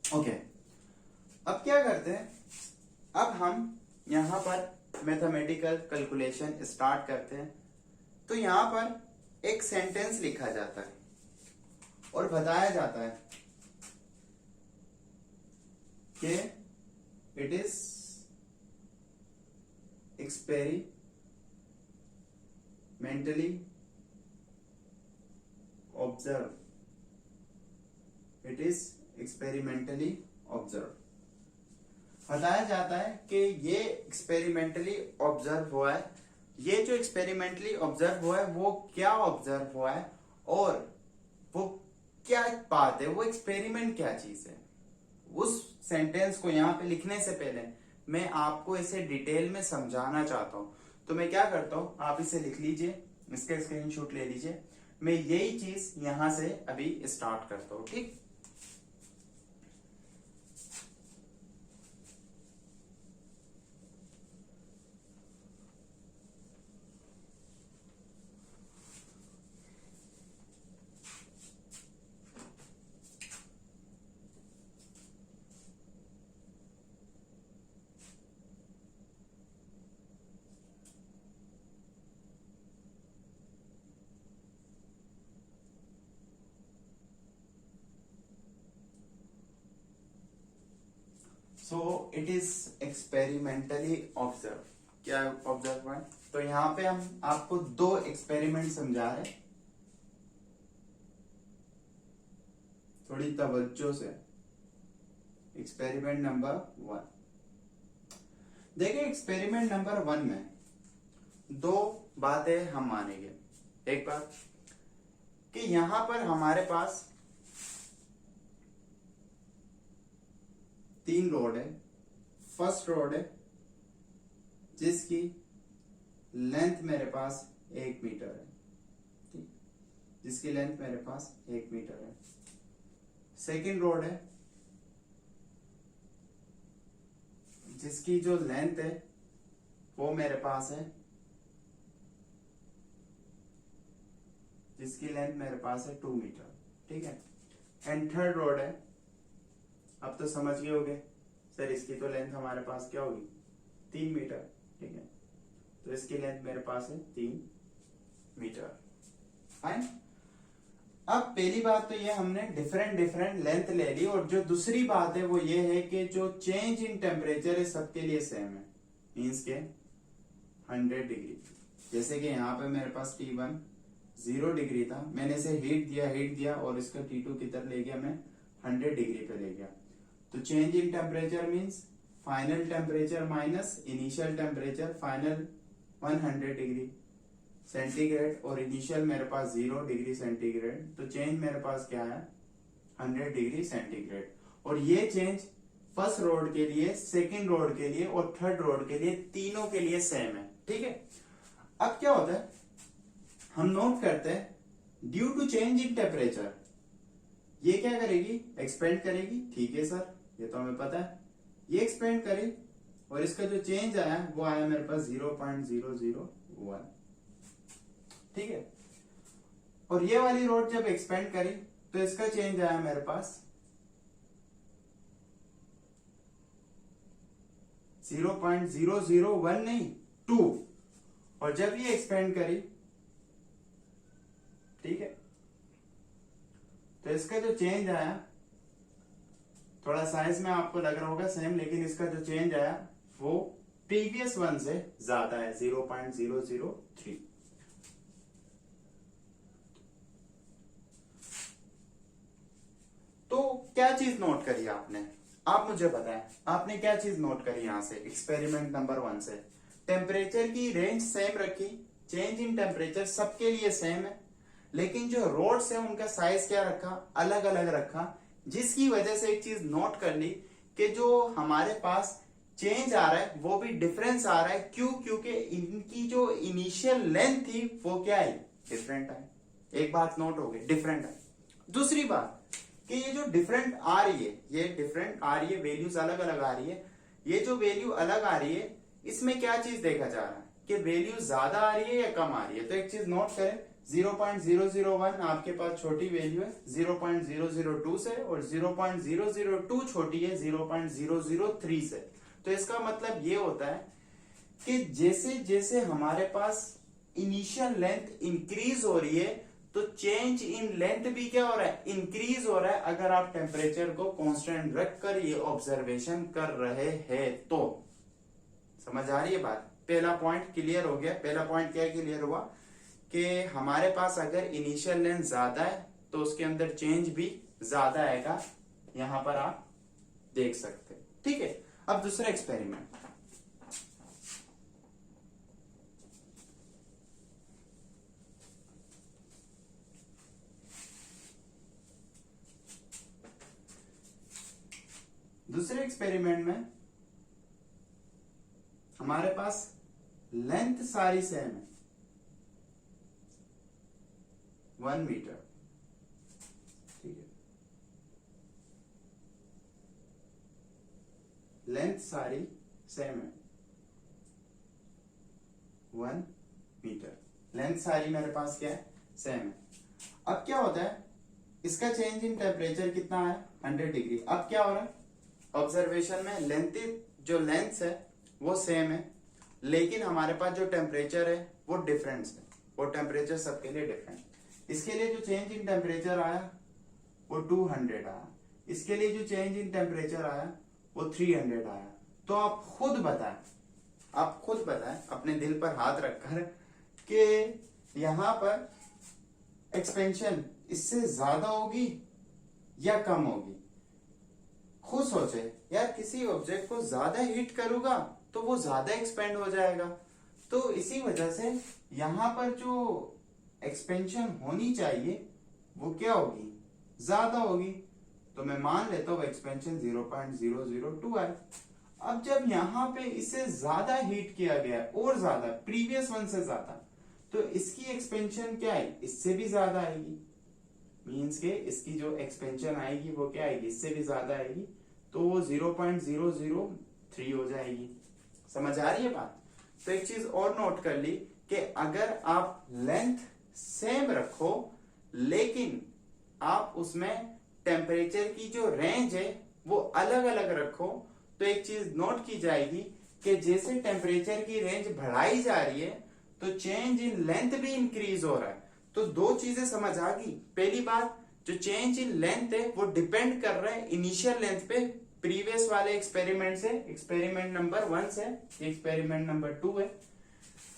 ओके। अब क्या करते हैं, अब हम यहाँ पर मैथमेटिकल कैलकुलेशन स्टार्ट करते हैं। तो यहाँ पर एक सेंटेंस लिखा जाता है और बताया जाता है कि it is experimentally observe, it is experimentally observe. बताया जाता है कि ये एक्सपेरिमेंटली ऑब्जर्व हुआ है। ये जो एक्सपेरिमेंटली ऑब्जर्व हुआ है वो क्या ऑब्जर्व हुआ है और वो क्या बात है, वो एक्सपेरिमेंट क्या चीज है। उस सेंटेंस को यहाँ पे लिखने से पहले मैं आपको इसे डिटेल में समझाना चाहता हूँ। तो मैं क्या करता हूँ, आप इसे लिख लीजिए, इसका स्क्रीनशॉट ले लीजिए। मैं यही चीज यहां से अभी स्टार्ट करता हूँ। ठीक, so it is experimentally observe. क्या ऑब्जर्व हुआ है, तो यहाँ पे हम आपको दो एक्सपेरिमेंट समझा रहे हैं, थोड़ी तवज्जो से। एक्सपेरिमेंट नंबर 1, देखिए एक्सपेरिमेंट नंबर 1 में दो बातें हम मानेंगे। एक बात कि यहां पर हमारे पास 3 रोड है। फर्स्ट रोड है जिसकी लेंथ मेरे पास 1 मीटर है, ठीक, जिसकी लेंथ मेरे पास 1 मीटर है। सेकंड रॉड है जिसकी जो लेंथ है वो मेरे पास है, जिसकी लेंथ मेरे पास है 2 मीटर, ठीक है। एंड थर्ड रॉड है, अब तो समझ गए होगे सर इसकी तो लेंथ हमारे पास क्या होगी 3 मीटर, ठीक है। तो इसकी लेंथ मेरे पास है 3 मीटर। फाइन। अब पहली बात तो ये हमने डिफरेंट लेंथ ले ली, और जो दूसरी बात है वो ये है कि जो चेंज इन टेम्परेचर है सबके लिए सेम है, मीन्स के 100 डिग्री। जैसे कि यहाँ पे मेरे पास T1 0 डिग्री था, मैंने इसे हीट दिया और इसका T2 किधर ले गया, मैं 100 डिग्री पे ले गया। तो change in temperature means final temperature minus initial temperature, final 100 degree centigrade और इनिशियल मेरे पास 0 डिग्री सेंटीग्रेड, तो चेंज मेरे पास क्या है 100 डिग्री सेंटीग्रेड। और ये चेंज फर्स्ट रोड के लिए, सेकंड रोड के लिए और थर्ड रोड के लिए, तीनों के लिए सेम है, ठीक है। अब क्या होता है, हम नोट करते हैं due to change in temperature ये क्या करेगी, एक्सपेंड करेगी, ठीक है सर ये तो हमें पता है, ये एक्सपेंड करे और इसका जो चेंज आया वो आया मेरे पास 0.001, ठीक है। और ये वाली रोड जब एक्सपेंड करी तो इसका चेंज आया मेरे पास 0.001 नहीं 2, और जब ये एक्सपेंड करी, ठीक है, तो इसका जो चेंज आया, थोड़ा साइज में आपको लग रहा होगा सेम, लेकिन इसका जो चेंज आया वो प्रीवियस वन से ज्यादा है 0.003। तो क्या चीज नोट करी आपने, आप मुझे बताएं आपने क्या चीज नोट करी यहां से एक्सपेरिमेंट नंबर 1 से। टेम्परेचर की रेंज सेम रखी, चेंज इन टेम्परेचर सबके लिए सेम है, लेकिन जो रोड्स है उनका साइज क्या रखा, अलग अलग रखा, जिसकी वजह से एक चीज नोट कर ली कि जो हमारे पास चेंज आ रहा है वो भी डिफरेंस आ रहा है। क्यों? क्योंकि इनकी जो इनिशियल लेंथ थी वो क्या है, डिफरेंट है। एक बात नोट हो गई, डिफरेंट है। दूसरी बात कि ये जो डिफरेंट आ रही है, ये डिफरेंट आ रही है, वैल्यूज अलग अलग आ रही है, ये जो वैल्यू अलग आ रही है इसमें क्या चीज देखा जा रहा है कि वैल्यू ज्यादा आ रही है या कम आ रही है। तो एक चीज नोट करें, 0.001 आपके पास छोटी वैल्यू है 0.002 से, और 0.002 छोटी है 0.003 से। तो इसका मतलब ये होता है कि जैसे जैसे हमारे पास इनिशियल लेंथ इंक्रीज हो रही है तो चेंज इन लेंथ भी क्या हो रहा है, इंक्रीज हो रहा है, अगर आप टेम्परेचर को कांस्टेंट रखकर ये ऑब्जर्वेशन कर रहे हैं तो। समझ आ रही है बात? पहला पॉइंट क्लियर हो गया। पहला पॉइंट क्या क्लियर हुआ कि हमारे पास अगर इनिशियल लेंथ ज्यादा है तो उसके अंदर चेंज भी ज्यादा आएगा, यहां पर आप देख सकते हैं, ठीक है। अब दूसरा एक्सपेरिमेंट, दूसरे एक्सपेरिमेंट में हमारे पास लेंथ सारी सेम है 1 मीटर, ठीक है। लेंथ सारी सेम है 1 मीटर, लेंथ सारी मेरे पास क्या है, सेम है। अब क्या होता है, इसका चेंज इन टेम्परेचर कितना है 100 डिग्री। अब क्या हो रहा है, ऑब्जर्वेशन में लेंथ, जो लेंथ है वो सेम है, लेकिन हमारे पास जो टेम्परेचर है वो डिफरेंट है, वो टेम्परेचर सबके लिए डिफरेंट। इसके लिए जो चेंज इन टेम्परेचर आया वो 200 आया, इसके लिए जो चेंज इन टेम्परेचर आया वो 300 आया। तो आप खुद बताएं अपने दिल पर हाथ रखकर कि यहां पर एक्सपेंशन इससे ज्यादा होगी या कम होगी। खुद सोचे यार, किसी ऑब्जेक्ट को ज्यादा हीट करूंगा तो वो ज्यादा एक्सपेंड हो जाएगा, तो इसी वजह से यहां पर जो एक्सपेंशन होनी चाहिए वो क्या होगी, ज्यादा होगी। तो मैं मान लेता हूं एक्सपेंशन 0.002 है। अब जब यहां पे इसे ज्यादा हीट किया गया और ज्यादा, प्रीवियस वन से ज्यादा, तो इसकी एक्सपेंशन क्या है, इससे भी ज्यादा आएगी। मीन्स के इसकी जो एक्सपेंशन आएगी वो क्या आएगी, इससे भी ज्यादा आएगी, तो वो 0.003 हो जाएगी। समझ आ रही है बात। तो एक चीज और नोट कर ली कि अगर आप लेंथ सेम रखो लेकिन आप उसमें टेम्परेचर की जो रेंज है वो अलग अलग रखो, तो एक चीज नोट की जाएगी कि जैसे टेम्परेचर की रेंज बढ़ाई जा रही है तो चेंज इन लेंथ भी इंक्रीज हो रहा है। तो दो चीजें समझ आ गई। पहली बात, जो चेंज इन लेंथ है वो डिपेंड कर रहा है इनिशियल लेंथ पे, प्रीवियस वाले एक्सपेरिमेंट से, एक्सपेरिमेंट नंबर 1 से, एक्सपेरिमेंट नंबर 2 है।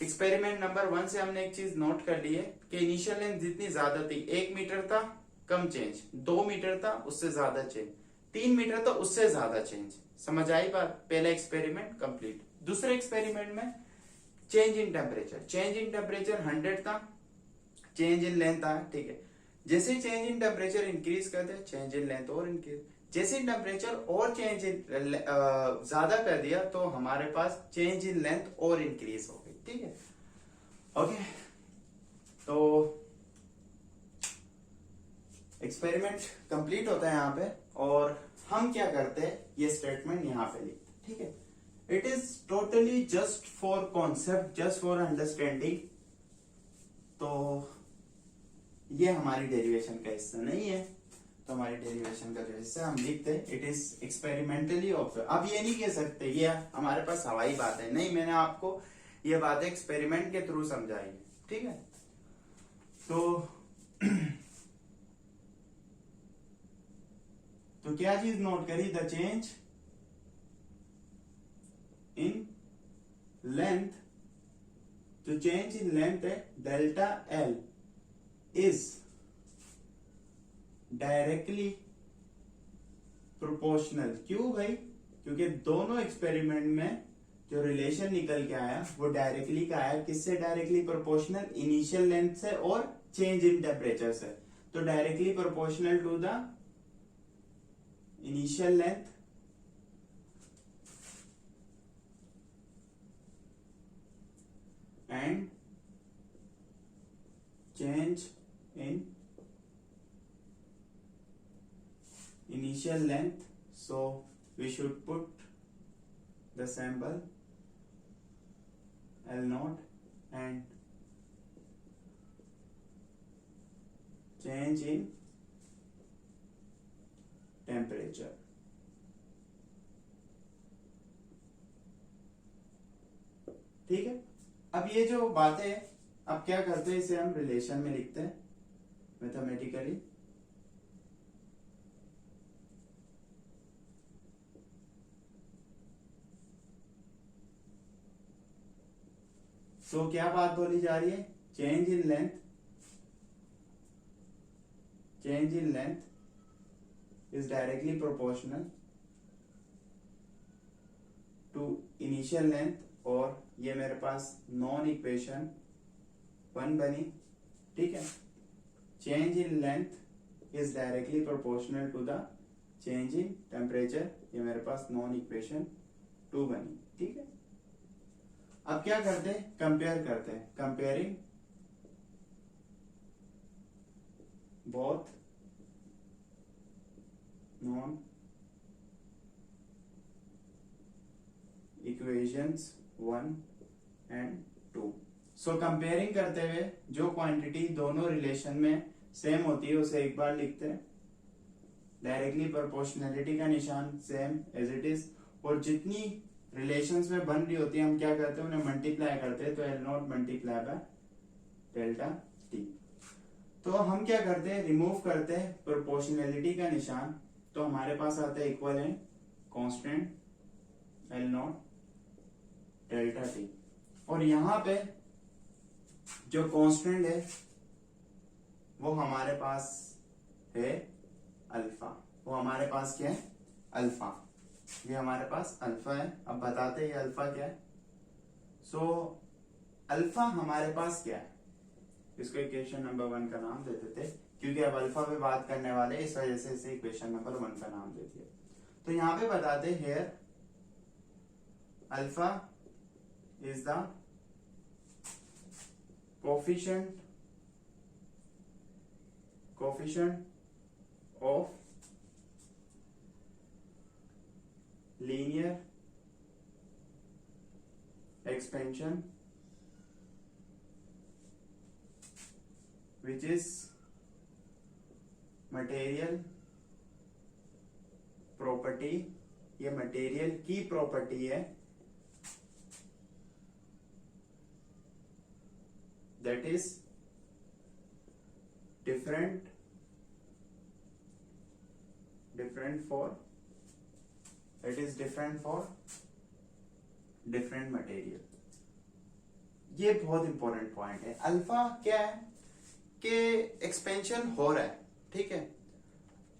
एक्सपेरिमेंट नंबर 1 से हमने एक चीज नोट कर ली है कि इनिशियल लेंथ जितनी ज्यादा थी, 1 मीटर था कम चेंज, 2 मीटर था उससे ज्यादा चेंज, 3 मीटर था उससे ज्यादा चेंज। समझ आई बात। पहला एक्सपेरिमेंट कंप्लीट। दूसरे एक्सपेरिमेंट में change in temperature, change in temperature 100 था, चेंज इन लेंथ आया, ठीक है। जैसे चेंज इन टेम्परेचर इंक्रीज करते हैं चेंज इन लेंथ और इंक्रीज, जैसे टेम्परेचर और चेंज इन ज्यादा कर दिया तो हमारे पास चेंज इन लेंथ और इंक्रीज हो गई, ठीक है। ओके, तो एक्सपेरिमेंट कंप्लीट होता है यहाँ पे और हम क्या करते हैं, ये स्टेटमेंट यहाँ पे लिखते हैं, ठीक है। It is totally just for concept, just for understanding. तो ये हमारी डेरिवेशन का हिस्सा नहीं है, तो हमारी डेरिवेशन का जो हिस्सा हम लिखते हैं इट इज एक्सपेरिमेंटली ऑब्जर्व। अब ये नहीं कह सकते ये हमारे पास हवाई बात है, नहीं, मैंने आपको ये बात एक्सपेरिमेंट के थ्रू समझाई है, ठीक है। तो क्या चीज नोट करी, द चेंज इन लेंथ, जो चेंज इन लेंथ है delta L is directly proportional. क्यों भाई, क्योंकि दोनों एक्सपेरिमेंट में जो रिलेशन निकल के आया वो डायरेक्टली का आया, किससे डायरेक्टली प्रोपोर्शनल, इनिशियल लेंथ से और चेंज इन टेम्परेचर से। तो directly proportional to the initial length and change in initial length, so we should put the symbol L naught and change in temperature। ठीक है। अब ये जो बातें है, अब क्या करते हैं, इसे हम रिलेशन में लिखते हैं मैथमेटिकली। तो क्या बात बोली जा रही है, change in length, change in length is directly proportional to initial length, और ये मेरे पास नॉन इक्वेशन 1 बनी, ठीक है। Change in length is directly proportional to the change in temperature, ये मेरे पास नॉन इक्वेशन 2 बनी, ठीक है। अब क्या करते हैं, कंपेयर करते हैं, comparing both non equations 1 and 2। So comparing करते हुए जो क्वांटिटी दोनों रिलेशन में सेम होती है उसे एक बार लिखते हैं, डायरेक्टली प्रोपोर्शनलिटी का निशान सेम एज इट इज, और जितनी रिलेशंस में बन रही होती है हम क्या करते हैं, उन्हें मल्टीप्लाई करते हैं, तो L not multiply by delta T. तो हम क्या करते हैं, रिमूव करते हैं प्रोपोर्शनलिटी का निशान, तो हमारे पास आता है equivalent constant L not delta T, और यहां पे जो कांस्टेंट है वो हमारे पास है अल्फा, वो हमारे पास क्या है, अल्फा, ये हमारे पास अल्फा है। अब बताते हैं अल्फा क्या है। सो अल्फा हमारे पास क्या है, इसको इक्वेशन नंबर 1 का नाम दे देते, क्योंकि अब अल्फा पे बात करने वाले इस वजह से इसे इक्वेशन नंबर 1 का नाम दे दिया। तो यहां पे बताते here alpha is the coefficient coefficient of linear expansion which is material property, ये मटेरियल की प्रॉपर्टी है, that is different for different material. ये बहुत इंपॉर्टेंट पॉइंट है। अल्फा क्या है कि एक्सपेंशन हो रहा है, ठीक है।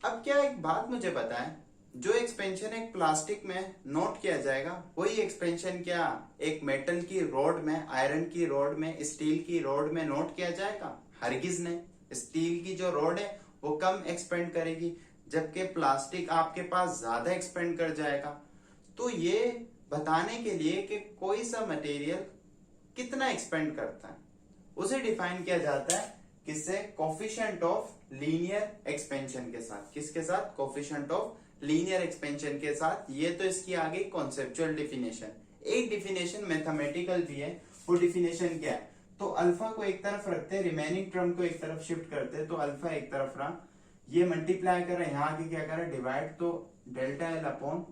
अब क्या एक बात मुझे बताएं, जो एक्सपेंशन एक प्लास्टिक में नोट किया जाएगा वही एक्सपेंशन क्या एक मेटल की रोड में, आयरन की रोड में, स्टील की रोड में नोट किया जाएगा? हरगिज नहीं। स्टील की जो रोड है वो कम एक्सपेंड करेगी, जबकि प्लास्टिक आपके पास ज्यादा एक्सपेंड कर जाएगा। तो ये बताने के लिए कि कोई सा मटेरियल कितना एक्सपेंड करता है उसे डिफाइन किया जाता है किससे? कोफिशिएंट ऑफ लीनियर एक्सपेंशन के साथ। किसके साथ? कोफिशिएंट ऑफ लीनियर एक्सपेंशन के साथ। ये तो इसकी आ गई कॉन्सेप्चुअल डिफिनेशन। एक डिफिनेशन मैथमेटिकल भी है, वो डिफिनेशन क्या है? तो अल्फा को एक तरफ रखते हैं, रिमेनिंग टर्म को एक तरफ शिफ्ट करते हैं, तो अल्फा एक तरफ रहा, ये मल्टीप्लाई कर रहे हैं, यहाँ आगे क्या कर रहे हैं? डिवाइड, तो delta L upon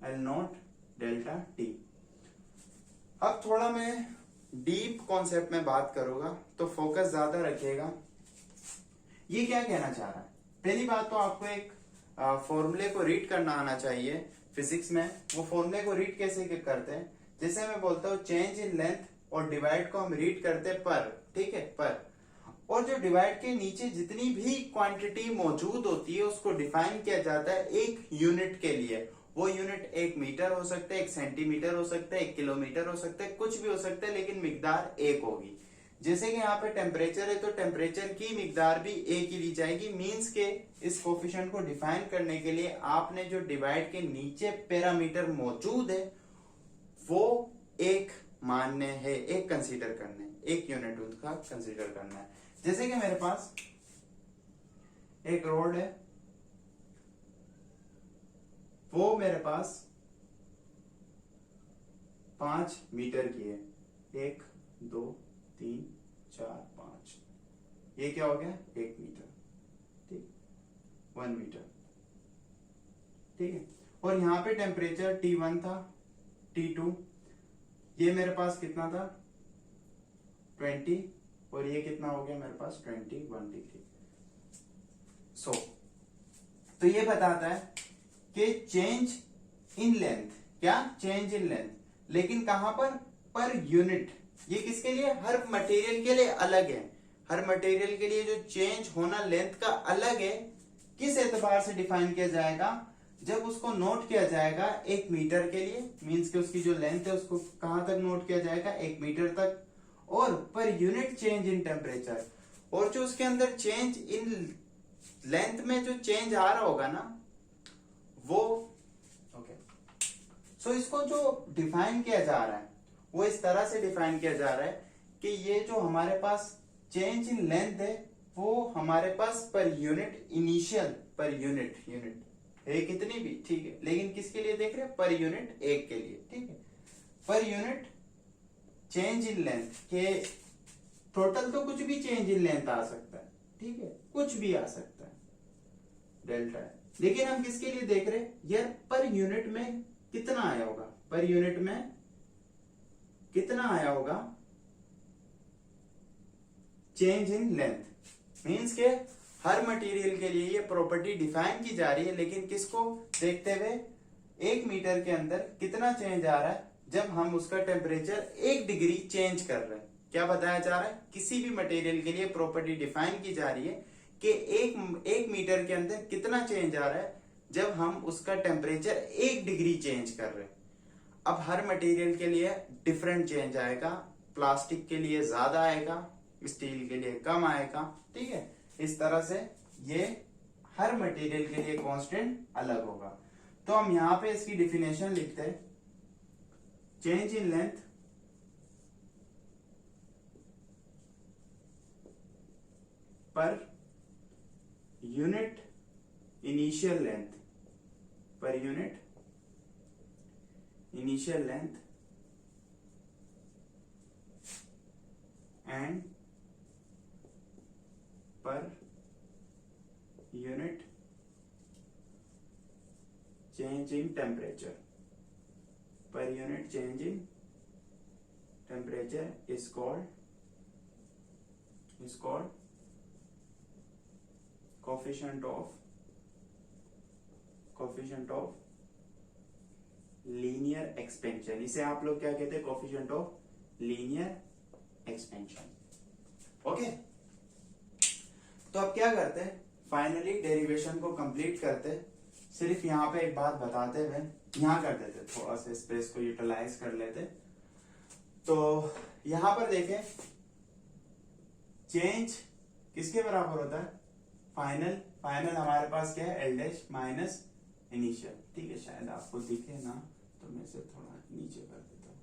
L not delta T. अब थोड़ा मैं डीप कॉन्सेप्ट में बात करूंगा तो फोकस ज्यादा रखिएगा। ये क्या कहना चाह रहा है? पहली बात तो आपको एक फॉर्मूले को रीड करना आना चाहिए फिजिक्स में। वो फॉर्मूले को रीड कैसे करते हैं? जैसे मैं बोलता हूँ चेंज इन लेंथ और डिवाइड को हम रीड करते हैं पर, ठीक है, पर। और जो डिवाइड के नीचे जितनी भी क्वांटिटी मौजूद होती है उसको डिफाइन किया जाता है एक यूनिट के लिए। वो यूनिट 1 मीटर हो सकता है, 1 सेंटीमीटर हो सकता है, 1 किलोमीटर हो सकता है, कुछ भी हो सकता है, लेकिन मिकदार एक होगी। जैसे कि यहाँ पे टेम्परेचर है तो टेम्परेचर की मिकदार भी एक ही ली जाएगी। मींस के इस कोफिशिएंट को डिफाइन करने के लिए आपने जो डिवाइड के नीचे पैरामीटर मौजूद है वो एक मानने है, एक कंसीडर करने, एक यूनिट उसका कंसीडर करना है। जैसे कि मेरे पास एक रोड है, वो मेरे पास 5 मीटर की है, 1 2 3 4 5, ये क्या हो गया? 1 मीटर, ठीक, 1 मीटर, ठीक है। और यहां पे टेम्परेचर T1 था, T2, ये मेरे पास कितना था? 20, और ये कितना हो गया मेरे पास? 21 डिग्री। तो ये बताता है कि चेंज इन लेंथ, क्या? चेंज इन लेंथ, लेकिन कहां पर? Per unit. ये किसके लिए? हर मटेरियल के लिए अलग है। हर मटेरियल के लिए जो चेंज होना लेंथ का अलग है, किस एतबार से डिफाइन किया जाएगा? जब उसको नोट किया जाएगा 1 मीटर के लिए, मींस कि उसकी जो लेंथ है उसको कहां तक नोट किया जाएगा? 1 मीटर तक। और per unit change in temperature, और जो उसके अंदर चेंज इन लेंथ में जो चेंज आ रहा होगा ना वो, ओके। सो इसको जो डिफाइन किया जा रहा है वो इस तरह से डिफाइन किया जा रहा है कि ये जो हमारे पास चेंज इन लेंथ है वो हमारे पास per unit, initial per unit है कितनी भी, ठीक है, लेकिन किसके लिए देख रहे हैं? पर यूनिट एक के लिए, ठीक है। Per unit change in length के टोटल तो कुछ भी चेंज इन लेंथ आ सकता है, ठीक है, कुछ भी आ सकता है, डेल्टा है। लेकिन हम किसके लिए देख रहे हैं? यार पर यूनिट में कितना आया होगा? पर यूनिट में कितना आया होगा चेंज इन लेंथ? मींस के हर मटेरियल के लिए ये प्रॉपर्टी डिफाइन की जा रही है, लेकिन किसको देखते हुए? 1 मीटर के अंदर कितना चेंज आ रहा है जब हम उसका टेम्परेचर 1 डिग्री चेंज कर रहे हैं। क्या बताया जा रहा है? किसी भी मटेरियल के लिए प्रॉपर्टी डिफाइन की जा रही है कि एक मीटर के अंदर कितना चेंज आ रहा है जब हम उसका टेम्परेचर 1 डिग्री चेंज कर रहे हैं। अब हर मटेरियल के लिए डिफरेंट चेंज आएगा, प्लास्टिक के लिए ज्यादा आएगा, स्टील के लिए कम आएगा, ठीक है। इस तरह से ये हर मटेरियल के लिए कांस्टेंट अलग होगा। तो हम यहां पे इसकी डिफिनेशन लिखते हैं, change in length per unit initial length, per unit initial length and per unit change in temperature, per unit change in temperature is called coefficient of linear expansion. इसे आप लोग क्या कहते हैं? coefficient of linear expansion. Okay, तो अब क्या करते हैं? फाइनली डेरिवेशन को कंप्लीट करते हैं। सिर्फ यहाँ पे एक बात बताते हुए यहाँ कर देते, थोड़ा सा स्पेस को यूटिलाइज कर लेते। तो यहाँ पर देखें, चेंज किसके बराबर होता है? फाइनल हमारे पास क्या है? L dash minus initial. ठीक है, शायद आपको दिखे ना, तो मैं इसे थोड़ा नीचे कर देता हूं।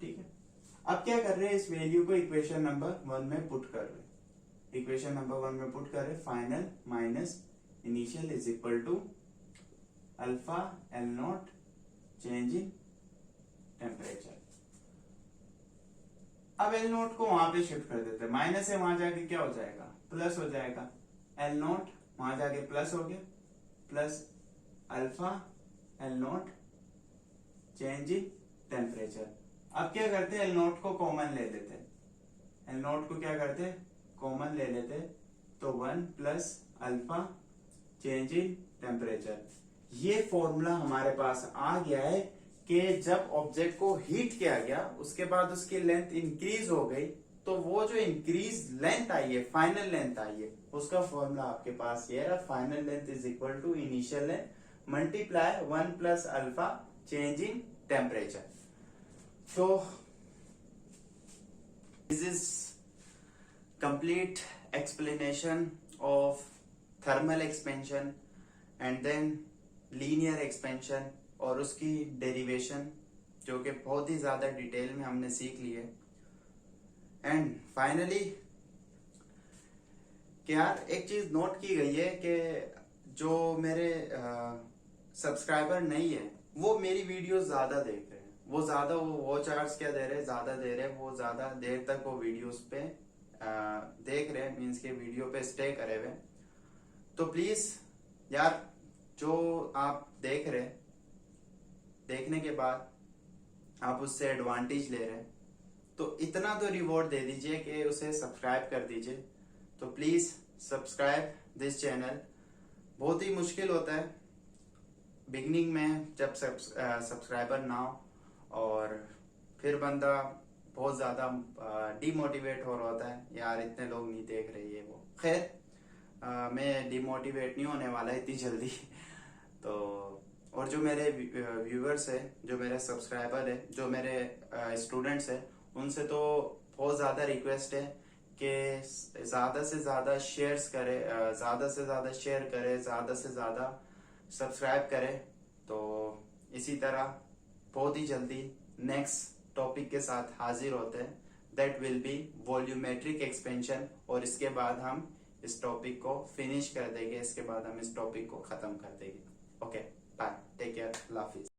ठीक है, अब क्या कर रहे हैं? इस वैल्यू को इक्वेशन नंबर 1 में पुट कर रहे हैं। इक्वेशन नंबर 1 में पुट करें, final minus initial is equal to alpha L naught change in temperature. अब एल नॉट को वहां पे शिफ्ट कर देते हैं, माइनस से वहां जाके क्या हो जाएगा? प्लस हो जाएगा। एल नॉट वहां जाके प्लस हो गया, plus alpha L naught change in temperature. अब क्या करते हैं? एल नॉट को कॉमन ले लेते हैं। एल नॉट को क्या करते हैं? कॉमन ले लेते, तो 1 plus alpha change in temperature. ये फॉर्मूला हमारे पास आ गया है कि जब ऑब्जेक्ट को हीट किया गया, उसके बाद उसकी लेंथ इंक्रीज हो गई, तो वो जो इंक्रीज लेंथ आई है, फाइनल लेंथ आई है, उसका फॉर्मूला आपके पास ये रहा। Final length is equal to initial length multiply 1 plus alpha change in temperature. तो this is complete explanation of thermal expansion and then linear expansion और उसकी डेरिवेशन, जो कि बहुत ही ज्यादा डिटेल में हमने सीख ली है। एंड फाइनली यार एक चीज नोट की गई है कि जो मेरे सब्सक्राइबर नहीं है वो मेरी वीडियो ज्यादा देख रहे हैं, वो ज्यादा वॉच आवर्स क्या दे रहे हैं, ज्यादा दे रहे हैं, वो ज्यादा देर तक वो वीडियोस पे देख रहे हैं, मीन्स के वीडियो पे स्टे करे हुए। तो प्लीज यार, जो आप देख रहे, देखने के बाद आप उससे एडवांटेज ले रहे हैं, तो इतना तो रिवॉर्ड दे दीजिए कि उसे सब्सक्राइब कर दीजिए। तो प्लीज सब्सक्राइब दिस चैनल। बहुत ही मुश्किल होता है बिगनिंग में जब सब्सक्राइबर ना हो, और फिर बंदा बहुत ज्यादा डिमोटिवेट हो रहा होता है, यार इतने लोग नहीं देख रहे ये वो। खैर मैं डिमोटिवेट नहीं होने वाला इतनी जल्दी। तो और जो मेरे व्यूअर्स है, जो मेरे सब्सक्राइबर है, जो मेरे स्टूडेंट्स है, उनसे तो बहुत ज्यादा रिक्वेस्ट है कि ज्यादा से ज्यादा शेयर्स करे, ज्यादा से ज्यादा शेयर करे, ज्यादा से ज्यादा सब्सक्राइब करे। तो इसी तरह बहुत ही जल्दी नेक्स्ट टॉपिक के साथ हाजिर होते हैं, that will be volumetric expansion. और इसके बाद हम इस टॉपिक को फिनिश कर देंगे, इसके बाद हम इस टॉपिक को खत्म कर देंगे। ओके, बाय, टेक केयर, अल्लाह हाफिज।